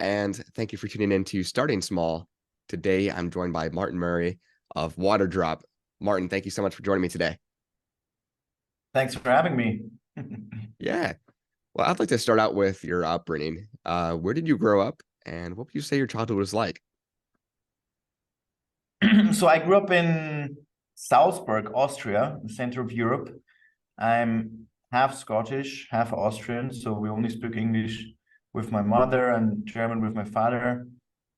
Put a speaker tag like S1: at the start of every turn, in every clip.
S1: and thank you for tuning in to Starting Small. Today, I'm joined by Martin Murray of Waterdrop. Martin, thank you so much for joining me today.
S2: Thanks for having me.
S1: Yeah. Well, I'd like to start out with your upbringing. Where did you grow up, and what would you say your childhood was like?
S2: So I grew up in Salzburg, Austria, the center of Europe. I'm half Scottish, half Austrian, so we only speak English with my mother and German with my father.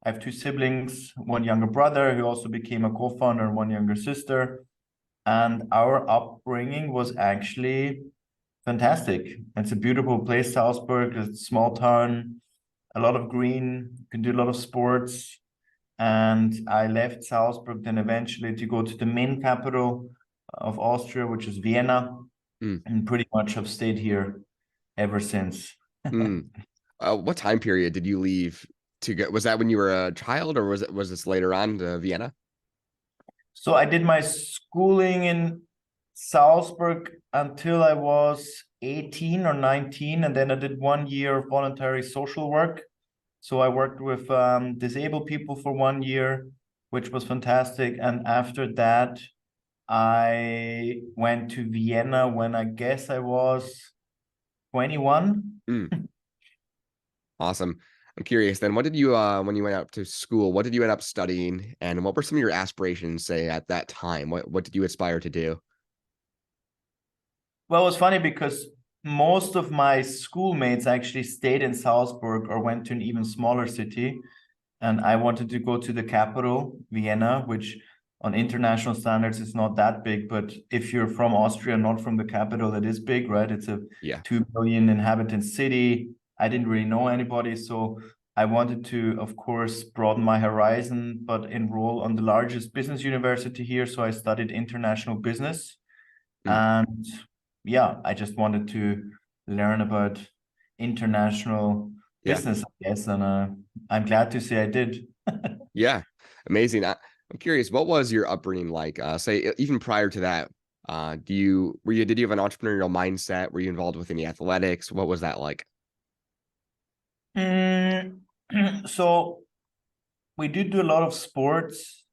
S2: I have two siblings, one younger brother who also became a co-founder, and one younger sister. And our upbringing was actually fantastic. It's a beautiful place, Salzburg. It's a small town, a lot of green, you can do a lot of sports. And I left Salzburg then eventually to go to the main capital of Austria, which is Vienna,
S1: Mm,
S2: and pretty much have stayed here ever since.
S1: mm. What time period did you leave to go? Was that when you were a child, or was this later on to Vienna?
S2: So I did my schooling in Salzburg until I was 18 or 19, and then I did 1 year of voluntary social work. So I worked with disabled people for 1 year, which was fantastic. And after that, I went to Vienna when I guess I was 21.
S1: Mm, awesome. I'm curious then, what did you when you went out to school, what did you end up studying, and what were some of your aspirations, say, at that time? What did you aspire to do?
S2: Well, it was funny because most of my schoolmates actually stayed in Salzburg or went to an even smaller city. And I wanted to go to the capital, Vienna, which on international standards is not that big. But if you're from Austria, not from the capital, it is big, right? It's a
S1: Yeah.
S2: 2 million inhabitant city. I didn't really know anybody. So I wanted to, of course, broaden my horizon, but enroll on the largest business university here. So I studied international business.
S1: Mm,
S2: And yeah, I just wanted to learn about international
S1: yeah.
S2: business, I guess. And I'm glad to say I did.
S1: Yeah, amazing. I'm curious, what was your upbringing like? Say even prior to that, did you have an entrepreneurial mindset? Were you involved with any athletics? What was that like?
S2: Mm, so we did do a lot of sports.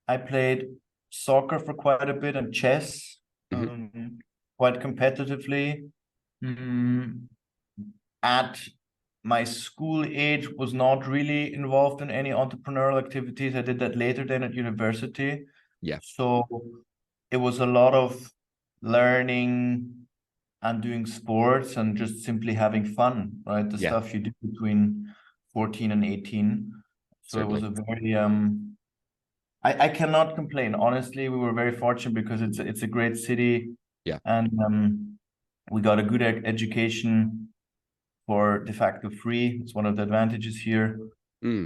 S2: I played soccer for quite a bit and chess,
S1: Hmm.
S2: quite competitively. Mm, at my school age was not really involved in any entrepreneurial activities. I did that later then at university.
S1: Yeah,
S2: So it was a lot of learning and doing sports and just simply having fun, right? The
S1: yeah,
S2: stuff you do between 14 and 18. So it was
S1: certainly.
S2: a very I cannot complain. Honestly, we were very fortunate because it's a great city,
S1: Yeah.
S2: and we got a good education for de facto free. It's one of the advantages here.
S1: Mm,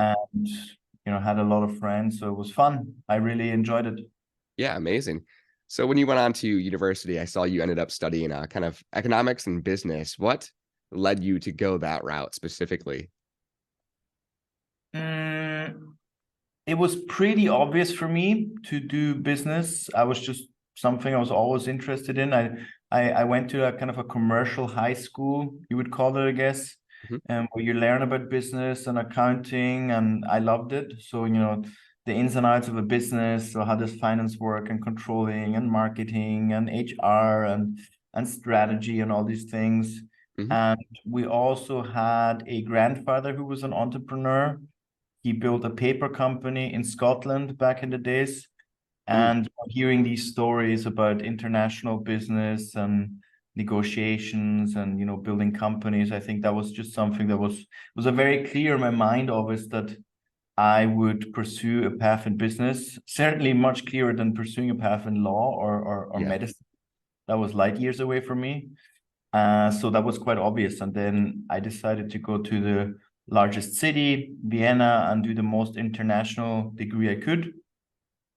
S2: And had a lot of friends, so it was fun. I really enjoyed it.
S1: yeah, amazing. So when you went on to university, I saw you ended up studying kind of economics and business. What led you to go that route specifically?
S2: Mm, it was pretty obvious for me to do business. I was just something I was always interested in. I went to a kind of a commercial high school, you would call it, I guess,
S1: Mhm.
S2: where you learn about business and accounting, and I loved it. So, the ins and outs of a business. So how does finance work, and controlling, and marketing, and HR, and strategy, and all these things.
S1: Mhm.
S2: And we also had a grandfather who was an entrepreneur. He built a paper company in Scotland back in the days.
S1: Mm,
S2: And hearing these stories about international business and negotiations and building companies, I think that was just something that was a very clear in my mind always, that I would pursue a path in business. Certainly much clearer than pursuing a path in law or
S1: yeah.
S2: medicine. That was light years away from me. So that was quite obvious. And then I decided to go to the largest city, Vienna, and do the most international degree I could.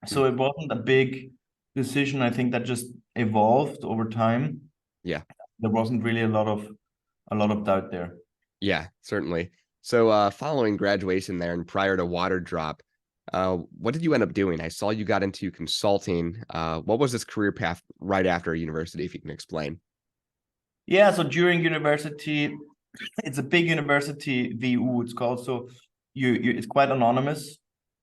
S1: Mm,
S2: So it wasn't a big decision. I think that just evolved over time.
S1: yeah.
S2: There wasn't really a lot of doubt there.
S1: Yeah, certainly. So, following graduation there and prior to Waterdrop, what did you end up doing? I saw you got into consulting. What was this career path right after university, if you can explain?
S2: Yeah, so during university, it's a big university, VU it's called. So it's quite anonymous.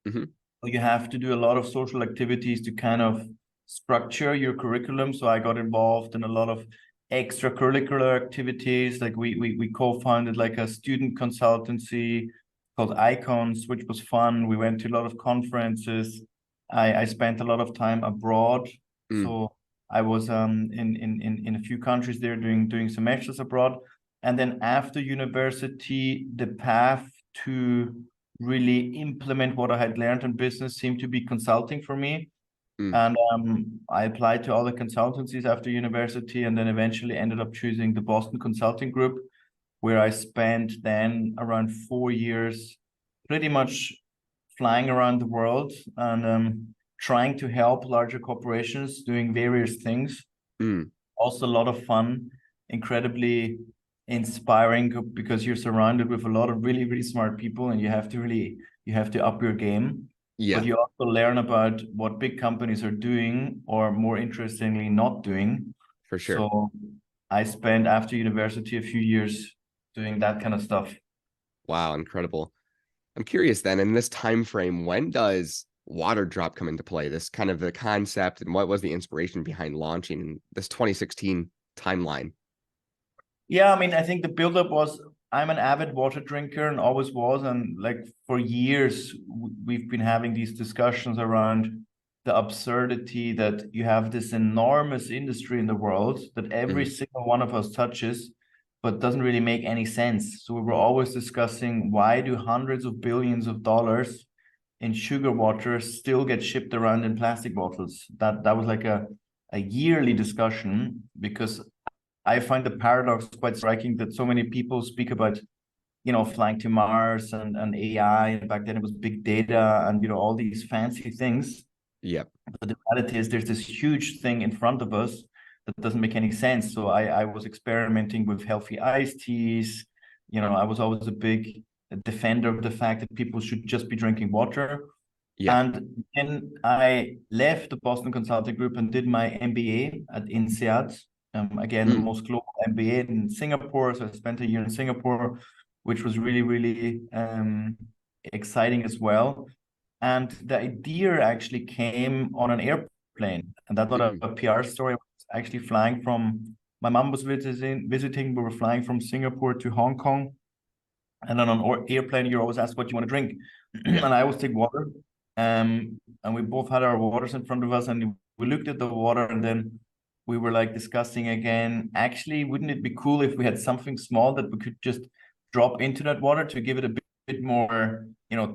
S1: Hmm.
S2: You have to do a lot of social activities to kind of structure your curriculum. So I got involved in a lot of extracurricular activities. Like we co-founded like a student consultancy called Icons, which was fun. We went to a lot of conferences. I spent a lot of time abroad.
S1: Mm.
S2: So I was in a few countries there doing semesters abroad. And then after university, the path to really implement what I had learned in business seemed to be consulting for me.
S1: Mm.
S2: And I applied to all the consultancies after university, and then eventually ended up choosing the Boston Consulting Group, where I spent then around 4 years pretty much flying around the world and trying to help larger corporations doing various things.
S1: Mm.
S2: Also a lot of fun, incredibly inspiring because you're surrounded with a lot of really, really smart people and you have to up your game. But
S1: Yeah,
S2: you also learn about what big companies are doing, or more interestingly, not doing.
S1: for sure.
S2: So I spent after university a few years doing that kind of stuff.
S1: Wow, incredible. I'm curious then, in this time frame, when does Waterdrop come into play? This kind of the concept, and what was the inspiration behind launching this 2016 timeline?
S2: Yeah, I mean, I think the buildup was I'm an avid water drinker and always was. And like for years, we've been having these discussions around the absurdity that you have this enormous industry in the world that every
S1: Mhm.
S2: single one of us touches, but doesn't really make any sense. So we were always discussing, why do hundreds of billions of dollars in sugar water still get shipped around in plastic bottles? That was like a yearly discussion, because I find the paradox quite striking that so many people speak about, flying to Mars and AI. And back then it was big data and, all these fancy things.
S1: Yep.
S2: But the reality is there's this huge thing in front of us that doesn't make any sense. So I was experimenting with healthy iced teas. I was always a big defender of the fact that people should just be drinking water.
S1: Yeah.
S2: And then I left the Boston Consulting Group and did my MBA at INSEAD. Again, the
S1: Mm.
S2: most global MBA in Singapore. So I spent a year in Singapore, which was really, really exciting as well. And the idea actually came on an airplane. And that's not
S1: Mm.
S2: a PR story. I was actually flying from, my mom was visiting. We were flying from Singapore to Hong Kong. And then on an airplane, you're always asked what you want to drink.
S1: Yeah.
S2: And I always take water. And we both had our waters in front of us, and we looked at the water, and then we were like discussing again, actually, wouldn't it be cool if we had something small that we could just drop into that water to give it a bit more,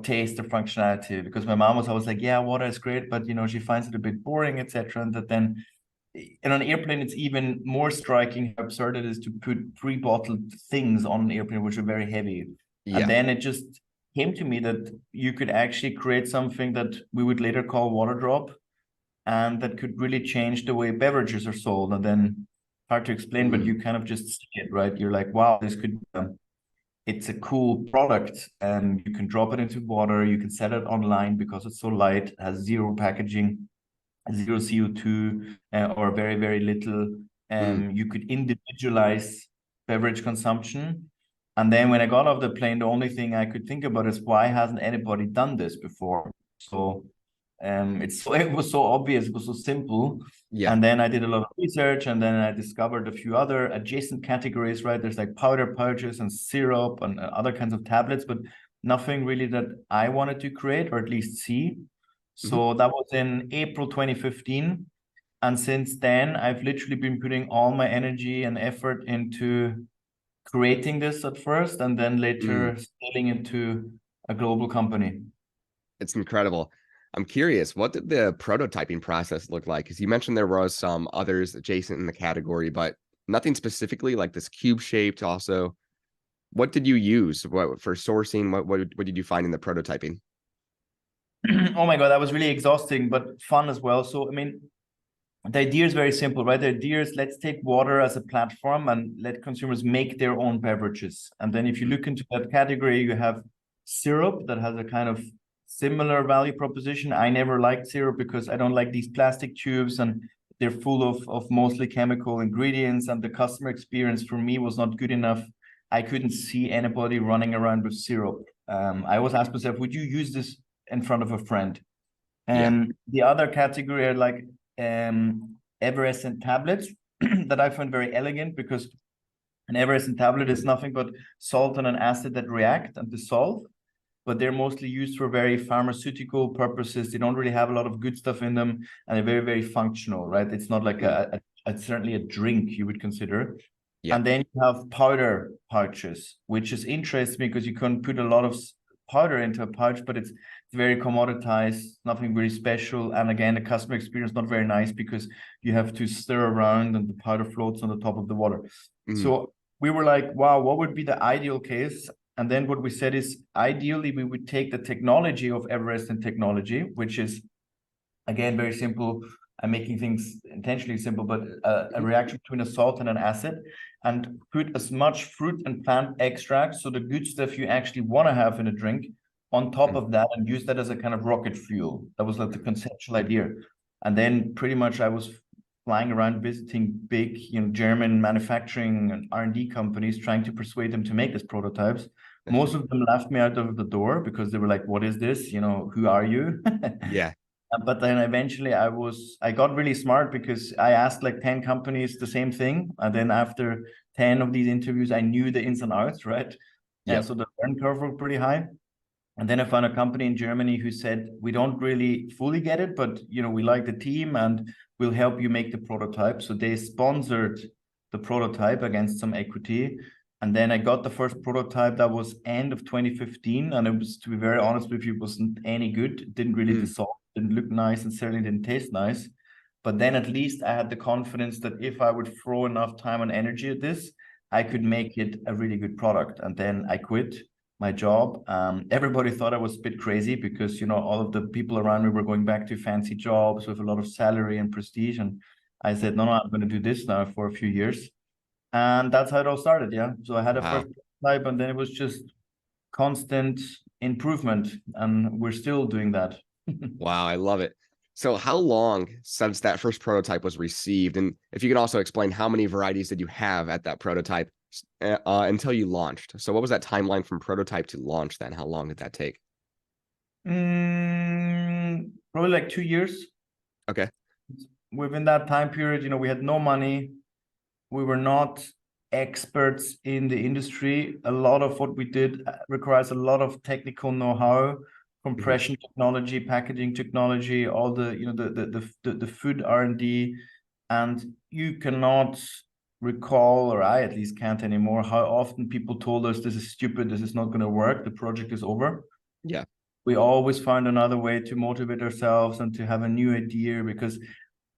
S2: taste or functionality? Because my mom was always like, yeah, water is great, but she finds it a bit boring, etc. And that then in an airplane, it's even more striking how absurd it is to put pre-bottled things on an airplane, which are very heavy. And
S1: Yeah.
S2: then it just came to me that you could actually create something that we would later call Waterdrop, and that could really change the way beverages are sold. And then hard to explain, but
S1: Mm.
S2: you kind of just see it, right? You're like, wow, this could it's a cool product, and you can drop it into water. You can sell it online because it's so light, has zero packaging, zero CO2, or very, very little.
S1: Mm.
S2: You could individualize beverage consumption. And then when I got off the plane, the only thing I could think about is, why hasn't anybody done this before? So it was so obvious, it was so simple.
S1: Yeah.
S2: And then I did a lot of research, and then I discovered a few other adjacent categories, right? There's like powder pouches and syrup and other kinds of tablets, but nothing really that I wanted to create, or at least see.
S1: Mhm.
S2: So that was in April 2015. And since then, I've literally been putting all my energy and effort into creating this at first, and then
S1: Mm.
S2: later scaling into a global company.
S1: It's incredible. I'm curious, what did the prototyping process look like? Because you mentioned there was some others adjacent in the category, but nothing specifically like this cube shaped. Also, what did you use? What for sourcing? What did you find in the prototyping?
S2: Oh my God, that was really exhausting, but fun as well. So, I mean, the idea is very simple, right? The idea is, let's take water as a platform and let consumers make their own beverages. And then if you
S1: Mm.
S2: look into that category, you have syrup that has a kind of similar value proposition. I never liked syrup because I don't like these plastic tubes, and they're full of mostly chemical ingredients, and the customer experience for me was not good enough. I couldn't see anybody running around with syrup. I always ask myself, would you use this in front of a friend?
S1: Yeah.
S2: And the other category are like Everescent tablets that I find very elegant, because an Everescent tablet is nothing but salt and an acid that react and dissolve, but they're mostly used for very pharmaceutical purposes. They don't really have a lot of good stuff in them, and they're very, very functional, right? It's not like certainly a drink you would consider.
S1: Yeah.
S2: And then you have powder pouches, which is interesting because you can put a lot of powder into a pouch, but it's very commoditized, nothing very special. And again, the customer experience not very nice because you have to stir around and the powder floats on the top of the water. So we were like, wow, what would be the ideal case? And then what we said is, ideally, we would take the technology of Everescent technology, which is, again, very simple. I'm making things intentionally simple, but a reaction between a salt and an acid, and put as much fruit and plant extract, so the good stuff you actually want to have in a drink, on top of that, and use that as a kind of rocket fuel. That was like the conceptual idea. And then pretty much I was flying around visiting big, German manufacturing and R&D companies, trying to persuade them to make these prototypes. Most of them laughed me out of the door because they were like, what is this? Who are you?
S1: Yeah.
S2: But then eventually I got really smart, because I asked like 10 companies the same thing. And then after 10 of these interviews, I knew the ins and outs, right?
S1: Yeah.
S2: So the learn curve was pretty high. And then I found a company in Germany who said, we don't really fully get it, but we like the team and we'll help you make the prototype. So they sponsored the prototype against some equity. And then I got the first prototype. That was end of 2015. And it was, to be very honest with you, wasn't any good. It didn't really dissolve, didn't look nice, and certainly didn't taste nice. But then at least I had the confidence that if I would throw enough time and energy at this, I could make it a really good product. And then I quit my job. Everybody thought I was a bit crazy because, all of the people around me were going back to fancy jobs with a lot of salary and prestige. And I said, no, I'm going to do this now for a few years. And that's how it all started. Yeah. So I had a
S1: Wow.
S2: first prototype, and then it was just constant improvement. And we're still doing that.
S1: Wow. I love it. So how long since that first prototype was received? And if you can also explain, how many varieties did you have at that prototype until you launched? So what was that timeline from prototype to launch then? How long did that take?
S2: Probably like 2 years.
S1: Okay.
S2: Within that time period, we had no money. We were not experts in the industry. A lot of what we did requires a lot of technical know-how, compression technology, packaging technology, all the the food R&D, and you cannot recall, or I at least can't anymore, how often people told us this is stupid, this is not going to work, the project is over.
S1: Yeah.
S2: We always find another way to motivate ourselves and to have a new idea, because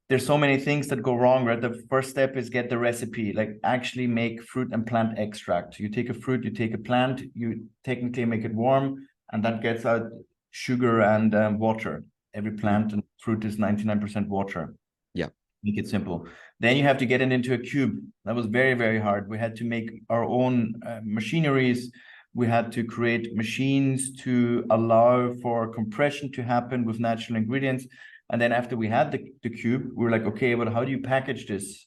S2: there's so many things that go wrong, right? The first step is get the recipe, like actually make fruit and plant extract. You take a fruit, you take a plant, you technically make it warm, and that gets out sugar and water. Every plant and fruit is 99% water.
S1: Yeah.
S2: Make it simple. Then you have to get it into a cube. That was very, very hard. We had to make our own machineries. We had to create machines to allow for compression to happen with natural ingredients. And then after we had the cube, we were like, okay, but how do you package this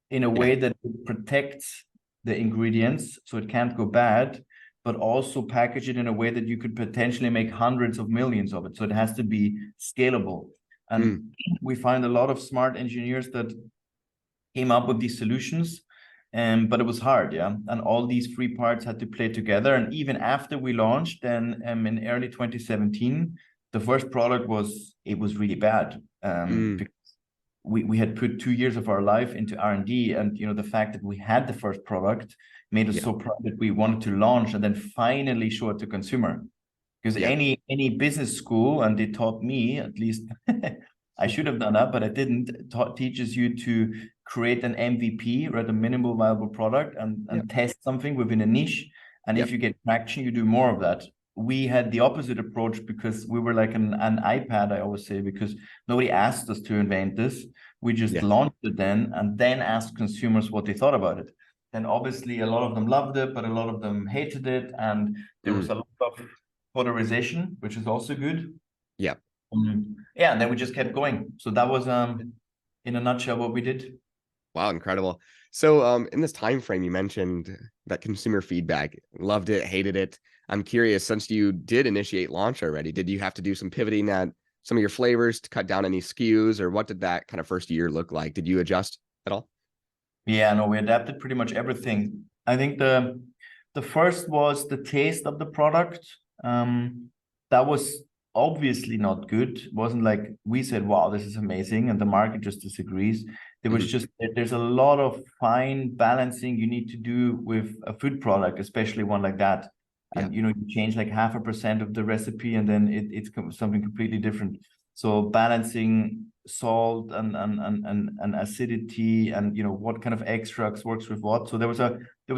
S2: in a way that protects the ingredients so it can't go bad, but also package it in a way that you could potentially make hundreds of millions of it. So it has to be scalable. And we find a lot of smart engineers that came up with these solutions, but it was hard, yeah. And all these three parts had to play together. And even after we launched, then in early 2017, the first product was really bad. Because we had put 2 years of our life into R&D, and the fact that we had the first product made us so proud that we wanted to launch and then finally show it to consumer. Because any business school, and they taught me, at least I should have done that, but I didn't, teaches you to create an MVP, right? A minimal viable product, and test something within a niche. And if you get traction, you do more of that. We had the opposite approach because we were like an iPad, I always say, because nobody asked us to invent this. We just launched it then, and then asked consumers what they thought about it. And obviously a lot of them loved it, but a lot of them hated it. And there was a lot of polarization, which is also good.
S1: Yeah.
S2: And then we just kept going. So that was in a nutshell what we did.
S1: Wow, incredible. So in this time frame, you mentioned that consumer feedback, loved it, hated it. I'm curious, since you did initiate launch already, did you have to do some pivoting at some of your flavors to cut down any SKUs, or what did that kind of first year look like? Did you adjust at all?
S2: Yeah, no, we adapted pretty much everything. I think the first was the taste of the product. That was obviously not good. It wasn't like we said, wow, this is amazing, and the market just disagrees. There was
S1: Mhm.
S2: just there's a lot of fine balancing you need to do with a food product, especially one like that.
S1: Yeah.
S2: And you change like 0.5% of the recipe, and then it's something completely different. So balancing salt and acidity, and what kind of extracts works with what. So there was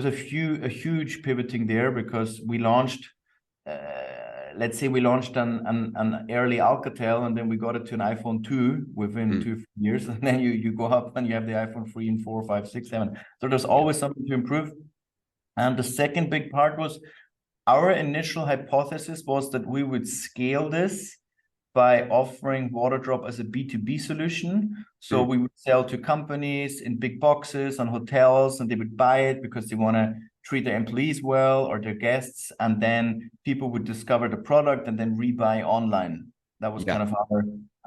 S2: a huge pivoting there, because we launched, let's say we launched an early Alcatel, and then we got it to an iPhone 2 within
S1: Mm.
S2: 2 years, and then you go up and you have the iPhone 3 and 4, 5, 6, 7. So there's
S1: Yeah.
S2: always something to improve. And the second big part was, our initial hypothesis was that we would scale this by offering Waterdrop as a B2B solution. So
S1: Mm.
S2: we would sell to companies in big boxes and hotels, and they would buy it because they want to treat their employees well or their guests. And then people would discover the product and then rebuy online. That was
S1: Yeah.
S2: kind of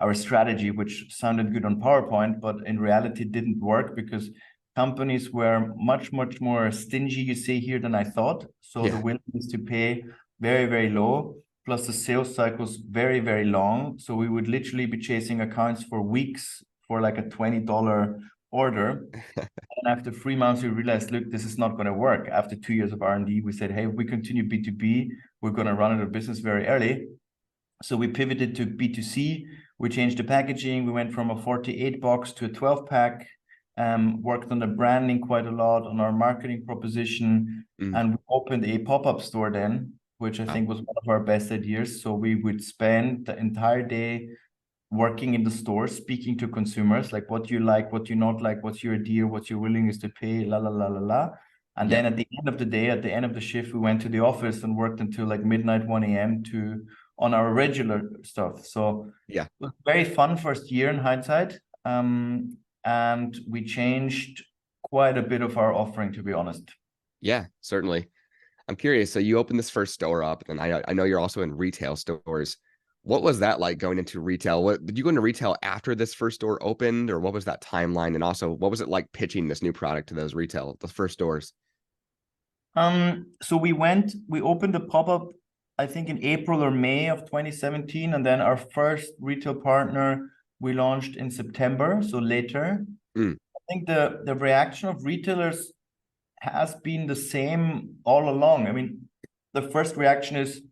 S2: our strategy, which sounded good on PowerPoint, but in reality didn't work, because companies were much, much more stingy, you say here, than I thought. So the
S1: Yeah.
S2: willingness to pay very, very low, plus the sales cycles very, very long. So we would literally be chasing accounts for weeks for like a $20 order. And after 3 months, we realized, look, this is not going to work. After 2 years of R&D, we said, hey, if we continue B2B, we're going to run out of business very early. So we pivoted to B2C. We changed the packaging. We went from a 48 box to a 12 pack, worked on the branding quite a lot, on our marketing proposition,
S1: Mm.
S2: and we opened a pop-up store then, which I
S1: Wow.
S2: think was one of our best ideas. So we would spend the entire day working in the store, speaking to consumers, like what you like, what you not like, what's your idea, what's your willingness to pay, la la la la la. And
S1: Yeah.
S2: then at the end of the day, at the end of the shift, we went to the office and worked until like midnight, 1 a.m. to on our regular stuff. So
S1: Yeah.
S2: it was very fun first year in hindsight. And we changed quite a bit of our offering, to be honest.
S1: Yeah, certainly. I'm curious. So you opened this first store up, and I know you're also in retail stores. What was that like going into retail? What did you go into retail after this first store opened, or what was that timeline? And also, what was it like pitching this new product to the first stores?
S2: So we opened the pop-up, I think in April or May of 2017, and then our first retail partner we launched in September, so later.
S1: Mm.
S2: I think the reaction of retailers has been the same all along. I mean, the first reaction is,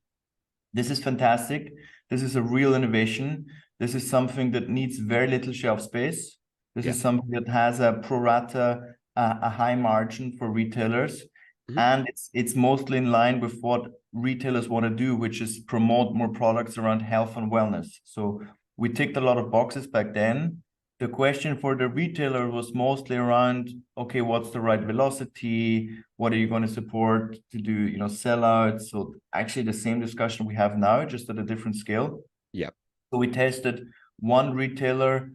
S2: this is fantastic. This is a real innovation. This is something that needs very little shelf space. This
S1: Yeah.
S2: is something that has a pro rata, a high margin for retailers.
S1: Mhm.
S2: And it's mostly in line with what retailers want to do, which is promote more products around health and wellness. So we ticked a lot of boxes back then. The question for the retailer was mostly around, okay, what's the right velocity? What are you going to support to do, sellouts? So actually the same discussion we have now, just at a different scale.
S1: Yeah.
S2: So we tested one retailer,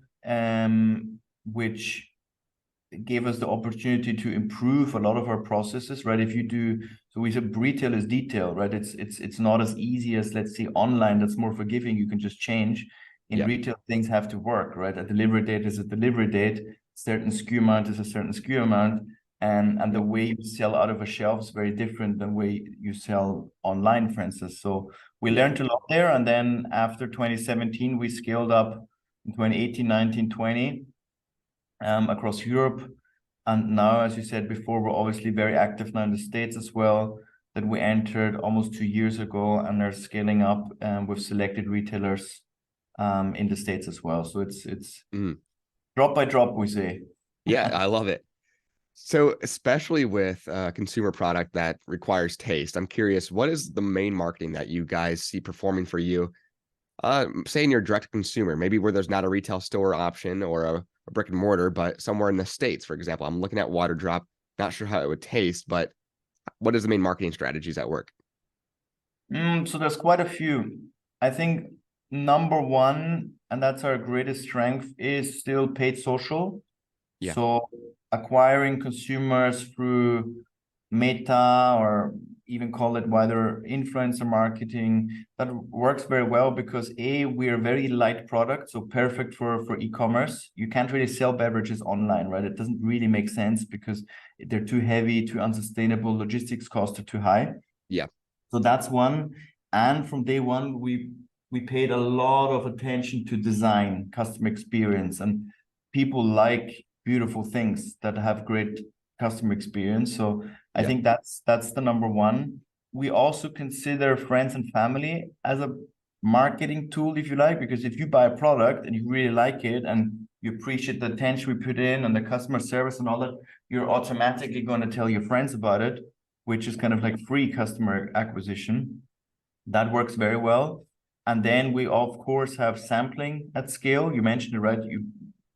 S2: which gave us the opportunity to improve a lot of our processes, right? So we said retail is detail, right? It's not as easy as, let's say, online, that's more forgiving. You can just change. In
S1: Yeah.
S2: retail, things have to work, right? A delivery date is a delivery date. Certain SKU amount is a certain SKU amount. And the way you sell out of a shelf is very different than the way you sell online, for instance. So we
S1: Yeah.
S2: learned a lot there. And then after 2017, we scaled up in 2018, 19, 20 across Europe. And now, as you said before, we're obviously very active now in the States as well, that we entered almost 2 years ago, and are scaling up with selected retailers in the States as well. So it's
S1: Mm.
S2: drop by drop, we say.
S1: Yeah, I love it. So, especially with a consumer product that requires taste, I'm curious, what is the main marketing that you guys see performing for you? Say in your direct to consumer, maybe where there's not a retail store option or a brick and mortar, but somewhere in the States, for example. I'm looking at Waterdrop, not sure how it would taste, but what is the main marketing strategies at work?
S2: So there's quite a few. I think number one, and that's our greatest strength, is still paid social.
S1: Yeah.
S2: So acquiring consumers through meta, or even call it wider influencer marketing. That works very well because we are very light product, so perfect for e-commerce. You can't really sell beverages online, right? It doesn't really make sense because they're too heavy, too unsustainable, logistics costs are too high.
S1: Yeah.
S2: So that's one. And from day one, we paid a lot of attention to design, customer experience, and people like beautiful things that have great customer experience. So I
S1: Yeah.
S2: think that's the number one. We also consider friends and family as a marketing tool, if you like, because if you buy a product and you really like it and you appreciate the attention we put in and the customer service and all that, you're automatically going to tell your friends about it, which is kind of like free customer acquisition. That works very well. And then we of course have sampling at scale. You mentioned it, right?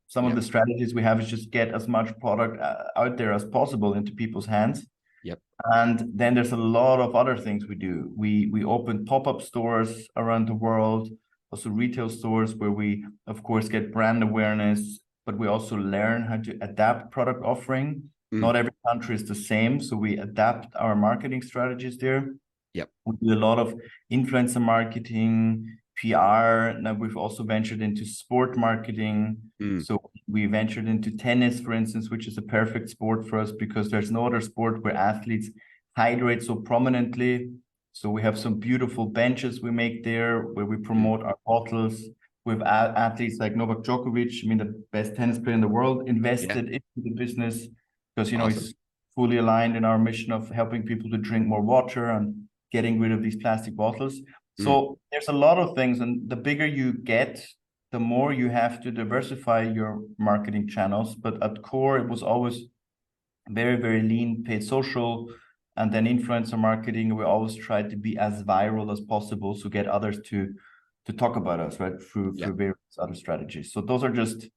S2: Some of
S1: Yep.
S2: the strategies we have is just get as much product out there as possible into people's hands.
S1: Yep.
S2: And then there's a lot of other things we do. We open pop-up stores around the world, also retail stores where we of course get brand awareness, but we also learn how to adapt product offering.
S1: Mm.
S2: Not every country is the same, so we adapt our marketing strategies there.
S1: Yep.
S2: We do a lot of influencer marketing, PR. Now we've also ventured into sport marketing.
S1: Mm.
S2: So we ventured into tennis, for instance, which is a perfect sport for us because there's no other sport where athletes hydrate so prominently. So we have some beautiful benches we make there where we
S1: Mm.
S2: promote our bottles. With athletes like Novak Djokovic, I mean, the best tennis player in the world,
S1: Yeah.
S2: invested into the business because,
S1: Awesome.
S2: he's fully aligned in our mission of helping people to drink more water and getting rid of these plastic bottles.
S1: Mm.
S2: So there's a lot of things, and the bigger you get, the more you have to diversify your marketing channels. But at core, it was always very, very lean, paid social, and then influencer marketing. We always tried to be as viral as possible, so get others to talk about us, right? Through
S1: Yeah.
S2: various other strategies. So those are just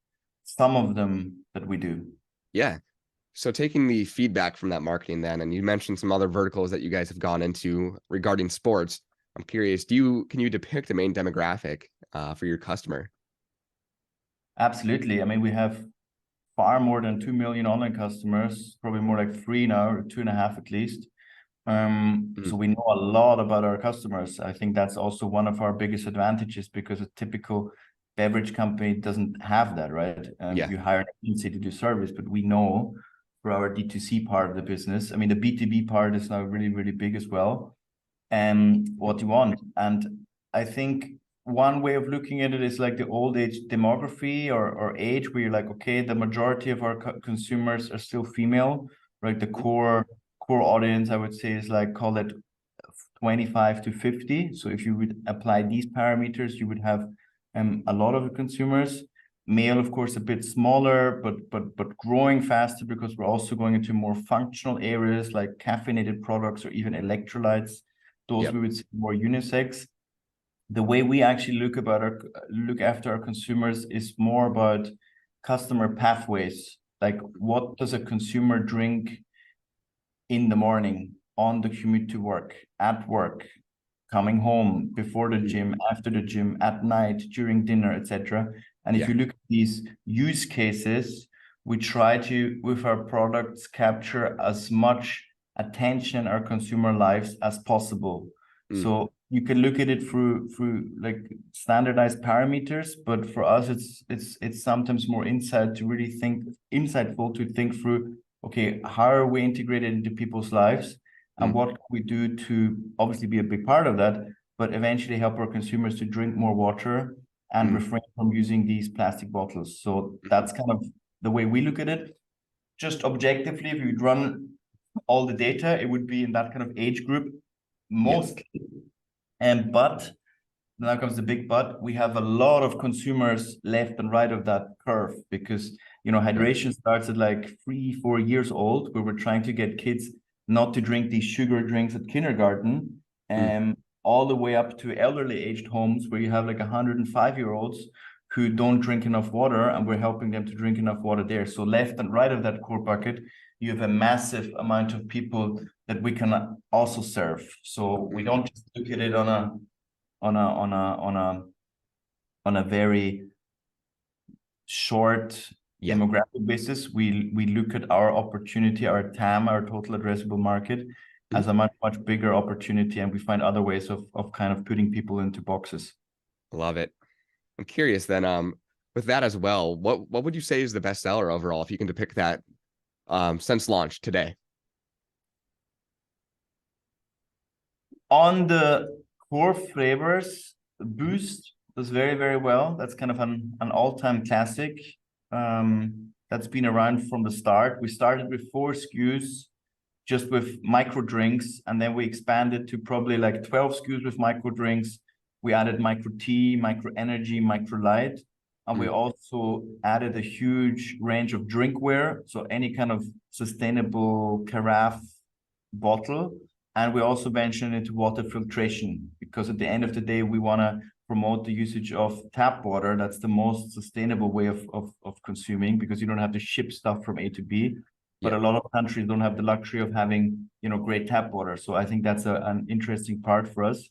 S2: some of them that we do.
S1: Yeah. So taking the feedback from that marketing then, and you mentioned some other verticals that you guys have gone into regarding sports. I'm curious, can you depict the main demographic for your customer?
S2: Absolutely. I mean, we have far more than 2 million online customers, probably more like 3 now, or 2.5 at least.
S1: Mm.
S2: So we know a lot about our customers. I think that's also one of our biggest advantages because a typical beverage company doesn't have that, right?
S1: Yeah.
S2: You hire an agency to do service, but we know for our D2C part of the business. I mean, the B2B part is now really, really big as well. And what you want. And I think one way of looking at it is like the old age demography or age where you're like, okay, the majority of our consumers are still female, right? The core audience, I would say, is like, call it 25 to 50. So if you would apply these parameters, you would have a lot of consumers. Male, of course, a bit smaller, but growing faster because we're also going into more functional areas like caffeinated products or even electrolytes. Those
S1: Yep.
S2: we would say more unisex. The way we actually look after our consumers is more about customer pathways. Like, what does a consumer drink in the morning, on the commute to work, at work, coming home, before the
S1: Mm.
S2: gym, after the gym, at night, during dinner, etc. And if
S1: Yeah.
S2: you look at these use cases, we try to, with our products, capture as much attention in our consumer lives as possible.
S1: Mm.
S2: So you can look at it through like standardized parameters, but for us, it's sometimes more insightful to think through, okay, how are we integrated into people's lives? And
S1: Mm.
S2: what can we do to obviously be a big part of that, but eventually help our consumers to drink more water and
S1: Mm.
S2: refrain from using these plastic bottles. So
S1: Mhm.
S2: that's kind of the way we look at it. Just objectively, if you'd run all the data, it would be in that kind of age group
S1: Yeah.
S2: mostly. But now comes the big but. We have a lot of consumers left and right of that curve because
S1: Sure.
S2: hydration starts at like 3-4 years old, where we're trying to get kids not to drink these sugar drinks at kindergarten,
S1: Mm.
S2: all the way up to elderly aged homes where you have like 105-year-olds who don't drink enough water, and we're helping them to drink enough water there. So left and right of that core bucket, you have a massive amount of people that we can also serve. So we
S1: Mhm.
S2: don't just look at it on a very short
S1: Yeah.
S2: demographic basis, we look at our opportunity, our TAM, our total addressable market,
S1: Mhm.
S2: as a much, much bigger opportunity, and we find other ways of kind of putting people into boxes.
S1: Love it. I'm curious then, with that as well, what would you say is the best seller overall, if you can depict that, since launch today?
S2: On the core flavors, Boost does very, very well. That's kind of an all-time classic. That's been around from the start. We started with 4 SKUs, just with micro drinks, and then we expanded to probably like 12 SKUs with micro drinks. We added micro tea, micro energy, micro light, and we
S1: Mm.
S2: also added a huge range of drinkware, so any kind of sustainable carafe bottle. And we also ventured into water filtration, because at the end of the day, we want to promote the usage of tap water. That's the most sustainable way of consuming, because you don't have to ship stuff from A to B. But
S1: Yeah.
S2: a lot of countries don't have the luxury of having, great tap water. So I think that's an interesting part for us.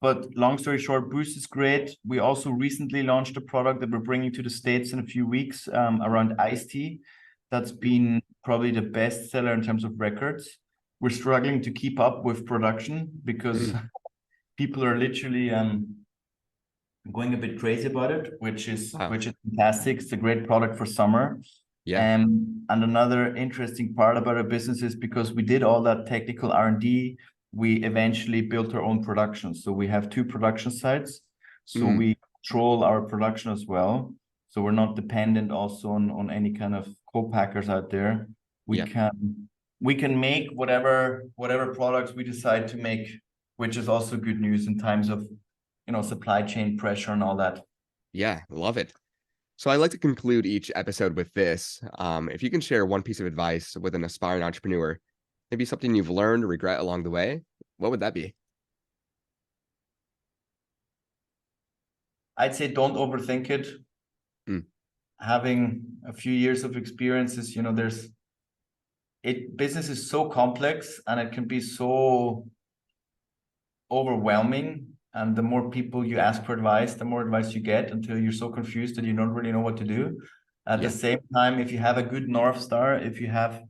S2: But long story short, Boost is great. We also recently launched a product that we're bringing to the States in a few weeks, around iced tea. That's been probably the best seller in terms of records. We're struggling to keep up with production because
S1: Mm.
S2: people are literally going a bit crazy about it, which is
S1: Wow.
S2: fantastic. It's a great product for summer.
S1: Yeah.
S2: And another interesting part about our business is, because we did all that technical R&D, we eventually built our own production. So we have 2 production sites. So
S1: Mm.
S2: we control our production as well. So we're not dependent also on any kind of co-packers out there. We
S1: Yeah.
S2: can make whatever products we decide to make, which is also good news in times of supply chain pressure and all that.
S1: Yeah. Love it. So I like to conclude each episode with this. If you can share one piece of advice with an aspiring entrepreneur, maybe something you've learned or regret along the way, what would that be?
S2: I'd say don't overthink it.
S1: Mm.
S2: Having a few years of experiences, business is so complex, and it can be so overwhelming. And the more people you ask for advice, the more advice you get, until you're so confused that you don't really know what to do. At the
S1: Yeah.
S2: same time, if you have a good North Star, if you have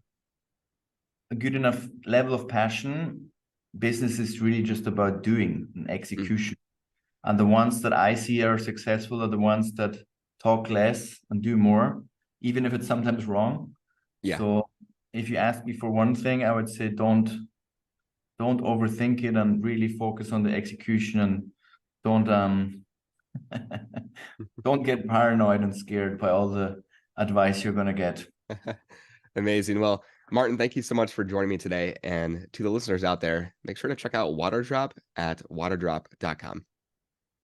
S2: a good enough level of passion, business is really just about doing and
S1: Mm.
S2: execution. And the ones that I see are successful are the ones that talk less and do more, even if it's sometimes wrong.
S1: Yeah.
S2: So if you ask me for one thing, I would say don't overthink it, and really focus on the execution, and don't don't get paranoid and scared by all the advice you're gonna get.
S1: Amazing. Well, Martin, thank you so much for joining me today. And to the listeners out there, make sure to check out Waterdrop at waterdrop.com.